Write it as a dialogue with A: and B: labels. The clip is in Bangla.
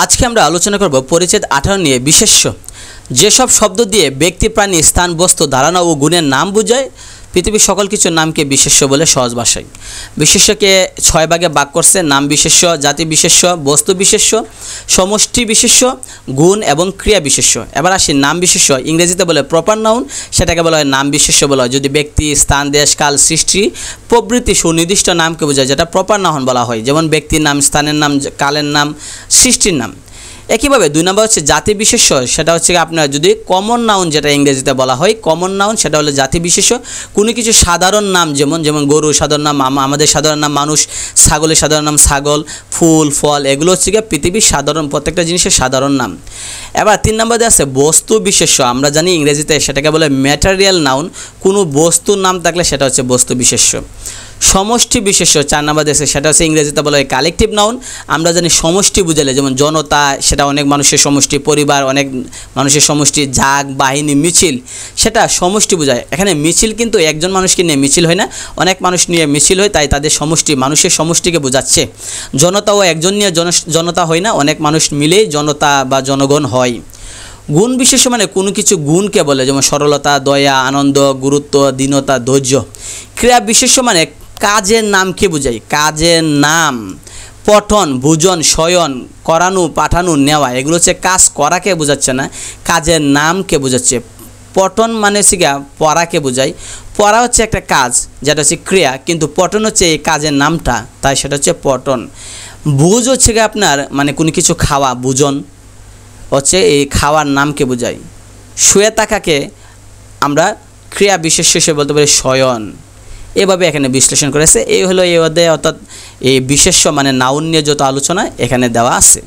A: আজকে আমরা আলোচনা করব পরিচ্ছেদ 18 নিয়ে বিশেষ্য। যেসব শব্দ দিয়ে ব্যক্তি, প্রাণী, স্থান, বস্তু, ধারণা ও গুণের নাম বোঝায়, পৃথিবীর সকল কিছুর নামকে বিশেষ্য বলে সহজ ভাষায়। বিশেষ্যকে 6 ভাগে ভাগ করছে: নাম বিশেষ্য, জাতি বিশেষ্য, বস্তু বিশেষ্য, সমষ্টি বিশেষ্য, গুণ এবং ক্রিয়া বিশেষ্য। এবার আসি নাম বিশেষ্য, ইংরেজিতে বলে প্রপার নাউন, সেটাকে বলা হয় নাম বিশেষ্য বলা হয়। যদি ব্যক্তি, স্থান, দেশ, কাল, সৃষ্টি প্রভৃতি সুনির্দিষ্ট নামকে বোঝায়, যেটা প্রপার নাউন বলা হয়, যেমন ব্যক্তির নাম, স্থানের নাম, কালের নাম, সৃষ্টির নাম। একইভাবে 2 নম্বর হচ্ছে জাতি বিশেষ্য, সেটা হচ্ছে আপনার যদি কমন নাউন, যেটা ইংরেজিতে বলা হয় কমন নাউন, সেটা হলো জাতি বিশেষ্য। কোনো কিছু সাধারণ নাম, যেমন গরু সাধারণ নাম, আমাদের সাধারণ নাম মানুষ, ছাগলের সাধারণ নাম ছাগল, ফুল, ফল, এগুলো হচ্ছে পৃথিবীর সাধারণ প্রত্যেকটা জিনিসের সাধারণ নাম। এবার 3 নম্বরে আছে বস্তু বিশেষ্য। আমরা জানি ইংরেজিতে সেটাকে বলে ম্যাটেরিয়াল নাউন। কোনো বস্তুর নাম থাকলে সেটা হচ্ছে বস্তু বিশেষ্য। সমষ্টি বিশেষ্য 4 নম্বর আছে, সেটা হচ্ছে ইংরেজিতে বলা হয় কালেকটিভ নাউন। আমরা জানি সমষ্টি বুঝালে, যেমন জনতা, সেটা অনেক মানুষের সমষ্টি, পরিবার অনেক মানুষের সমষ্টি, জাগ, বাহিনী, মিছিল, সেটা সমষ্টি বোঝায়। এখানে মিছিল কিন্তু একজন মানুষকে নিয়ে মিছিল হয় না, অনেক মানুষ নিয়ে মিছিল হয়, তাই তাদের সমষ্টি, মানুষের সমষ্টিকে বোঝাচ্ছে। জনতাও একজন নিয়ে জনতা হয় না, অনেক মানুষ মিলেই জনতা বা জনগণ হয়। গুণ বিশেষ্য মানে কোনো কিছু গুণকে বলে, যেমন সরলতা, দয়া, আনন্দ, গুরুত্ব, দীনতা, ধৈর্য। ক্রিয়া বিশেষ্য মানে কাজের নামকে বোঝায়, কাজের নাম। পঠন, ভোজন, শয়ন, করানো, পাঠানো, নেওয়া, এগুলো হচ্ছে কাজ করাকে বোঝাচ্ছে না, কাজের নামকে বোঝাচ্ছে। পঠন মানে হচ্ছে পড়াকে বোঝায়। পড়া হচ্ছে একটা কাজ, যেটা হচ্ছে ক্রিয়া, কিন্তু পঠন হচ্ছে এই কাজের নামটা, তাই সেটা হচ্ছে পঠন। ভোজ হচ্ছে আপনার মানে কোনো কিছু খাওয়া, ভোজন হচ্ছে এই খাওয়ার নামকে বোঝায়। শুয়ে থাকাকে আমরা ক্রিয়া বিশেষ্য হিসেবে বলতে পারি শয়ন। এভাবে এখানে বিশ্লেষণ করেছে। এই হলো এই অধ্যায়ে, অর্থাৎ এই বিশেষ্য মানে নাউন নিয়ে যত আলোচনা এখানে দেওয়া আছে।